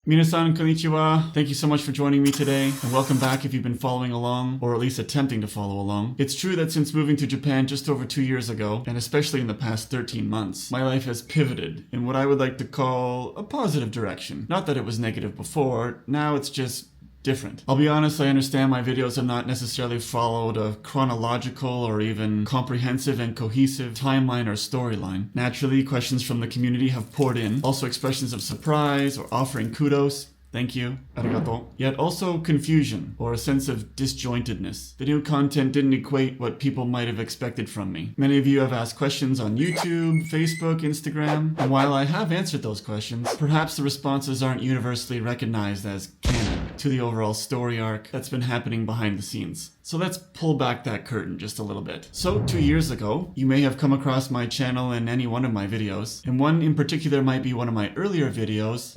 Minasan konnichiwa. Thank you so much for joining me today, and welcome back if you've been following along, or at least attempting to follow along. It's true that since moving to Japan just over 2 years ago, and especially in the past 13 months, my life has pivoted in what I would like to call a positive direction. Not that it was negative before, now it's just different. I'll be honest, I understand my videos have not necessarily followed a chronological or even comprehensive and cohesive timeline or storyline. Naturally, questions from the community have poured in, also expressions of surprise or offering kudos. Thank you. Arigato. Yet also confusion or a sense of disjointedness. The new content didn't equate what people might have expected from me. Many of you have asked questions on YouTube, Facebook, Instagram, and while I have answered those questions, perhaps the responses aren't universally recognized as canon to the overall story arc that's been happening behind the scenes. So let's pull back that curtain just a little bit. So 2 years ago, you may have come across my channel in any one of my videos, and one in particular might be one of my earlier videos.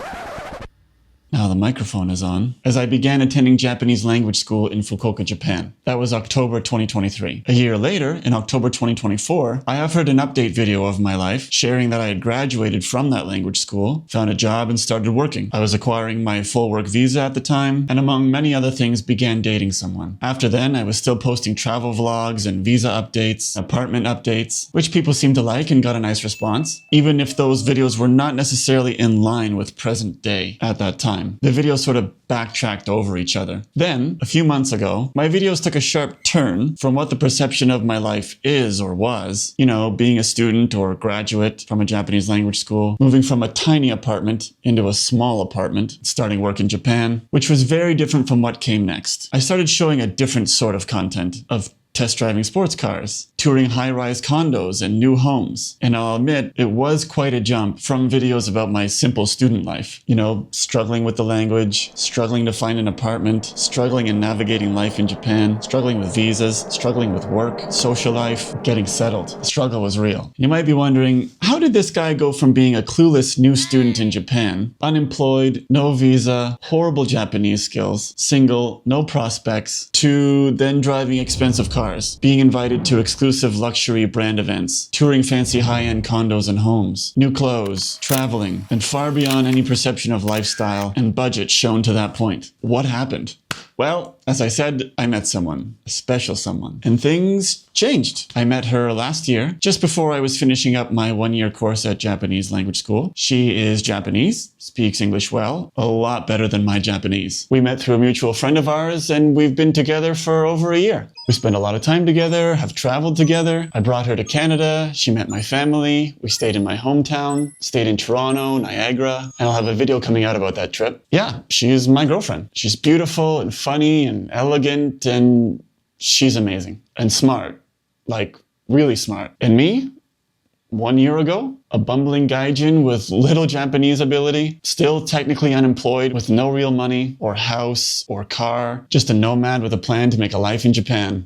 Now the microphone is on. As I began attending Japanese language school in Fukuoka, Japan. That was October 2023. A year later, in October 2024, I offered an update video of my life, sharing that I had graduated from that language school, found a job, and started working. I was acquiring my full work visa at the time, and among many other things, began dating someone. After then, I was still posting travel vlogs and visa updates, apartment updates, which people seemed to like and got a nice response, even if those videos were not necessarily in line with present day at that time. The videos sort of backtracked over each other. Then, a few months ago, my videos took a sharp turn from what the perception of my life is or was. You know, being a student or graduate from a Japanese language school, moving from a tiny apartment into a small apartment, starting work in Japan, which was very different from what came next. I started showing a different sort of content, of test driving sports cars, touring high-rise condos and new homes. And I'll admit, it was quite a jump from videos about my simple student life. You know, struggling with the language, struggling to find an apartment, struggling in navigating life in Japan, struggling with visas, struggling with work, social life, getting settled. The struggle was real. You might be wondering, how did this guy go from being a clueless new student in Japan, unemployed, no visa, horrible Japanese skills, single, no prospects, to then driving expensive cars, being invited to exclusive luxury brand events, touring fancy high-end condos and homes, new clothes, traveling, and far beyond any perception of lifestyle and budget shown to that point? What happened? Well, as I said, I met someone, a special someone, and things changed. I met her last year, just before I was finishing up my one-year course at Japanese language school. She is Japanese, speaks English well, a lot better than my Japanese. We met through a mutual friend of ours, and we've been together for over a year. We spent a lot of time together, have traveled together. I brought her to Canada, she met my family, we stayed in my hometown, stayed in Toronto, Niagara, and I'll have a video coming out about that trip. Yeah, she is my girlfriend. She's beautiful and funny and elegant, and she's amazing and smart, like really smart. And me, 1 year ago, a bumbling gaijin with little Japanese ability, still technically unemployed with no real money or house or car, just a nomad with a plan to make a life in Japan.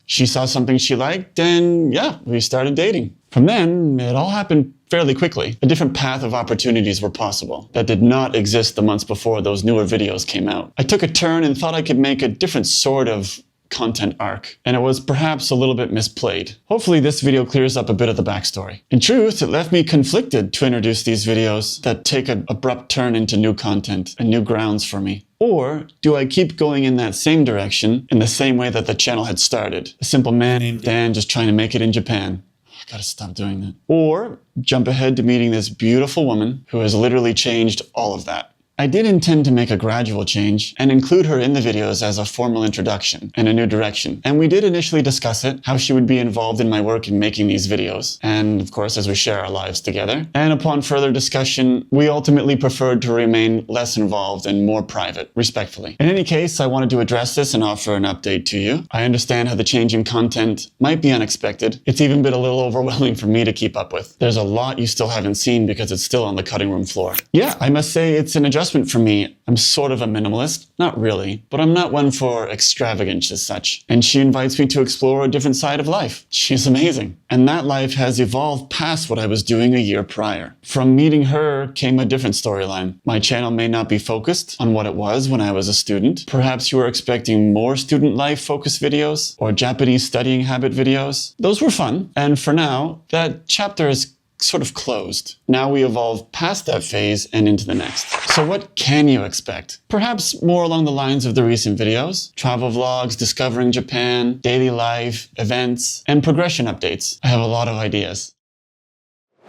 She saw something she liked, and yeah, we started dating. From then, it all happened fairly quickly. A different path of opportunities were possible that did not exist the months before those newer videos came out. I took a turn and thought I could make a different sort of content arc, and it was perhaps a little bit misplayed. Hopefully this video clears up a bit of the backstory. In truth, it left me conflicted to introduce these videos that take an abrupt turn into new content and new grounds for me. Or do I keep going in that same direction in the same way that the channel had started? A simple man named Dan just trying to make it in Japan. I gotta stop doing that. Or jump ahead to meeting this beautiful woman who has literally changed all of that. I did intend to make a gradual change and include her in the videos as a formal introduction and a new direction. And we did initially discuss it, how she would be involved in my work in making these videos. And of course, as we share our lives together. And upon further discussion, we ultimately preferred to remain less involved and more private, respectfully. In any case, I wanted to address this and offer an update to you. I understand how the change in content might be unexpected. It's even been a little overwhelming for me to keep up with. There's a lot you still haven't seen because it's still on the cutting room floor. Yeah, I must say it's an adjustment for me. I'm sort of a minimalist. Not really, but I'm not one for extravagance as such. And she invites me to explore a different side of life. She's amazing. And that life has evolved past what I was doing a year prior. From meeting her came a different storyline. My channel may not be focused on what it was when I was a student. Perhaps you were expecting more student life focused videos or Japanese studying habit videos. Those were fun. And for now, that chapter is sort of closed. Now we evolve past that phase and into the next. So what can you expect? Perhaps more along the lines of the recent videos, travel vlogs, discovering Japan, daily life, events, and progression updates. I have a lot of ideas.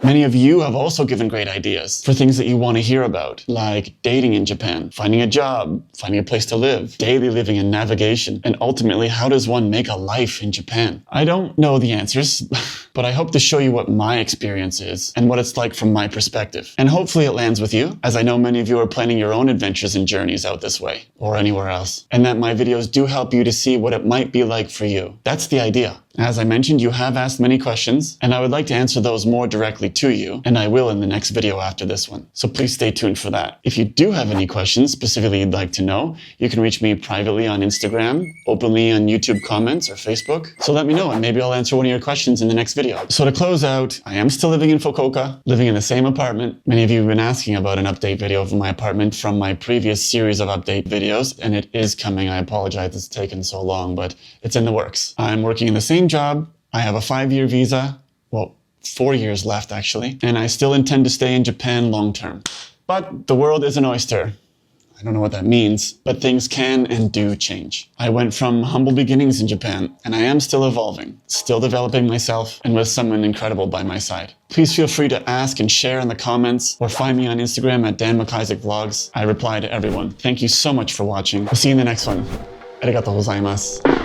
Many of you have also given great ideas for things that you want to hear about, like dating in Japan, finding a job, finding a place to live, daily living and navigation, and ultimately, how does one make a life in Japan? I don't know the answers, but I hope to show you what my experience is and what it's like from my perspective. And hopefully it lands with you, as I know many of you are planning your own adventures and journeys out this way, or anywhere else, and that my videos do help you to see what it might be like for you. That's the idea. As I mentioned, you have asked many questions, and I would like to answer those more directly to you, and I will in the next video after this one. So please stay tuned for that. If you do have any questions specifically you'd like to know, you can reach me privately on Instagram, openly on YouTube comments or Facebook. So let me know, and maybe I'll answer one of your questions in the next video. So to close out, I am still living in Fukuoka, living in the same apartment. Many of you have been asking about an update video of my apartment from my previous series of update videos, and it is coming. I apologize it's taken so long, but it's in the works. I'm working in the same job. I have a 5-year visa. Well, 4 years left actually. And I still intend to stay in Japan long term. But the world is an oyster. I don't know what that means, but things can and do change. I went from humble beginnings in Japan, and I am still evolving, still developing myself, and with someone incredible by my side. Please feel free to ask and share in the comments, or find me on Instagram at Dan Vlogs. I reply to everyone. Thank you so much for watching. We'll see you in the next one. Arigatou gozaimasu.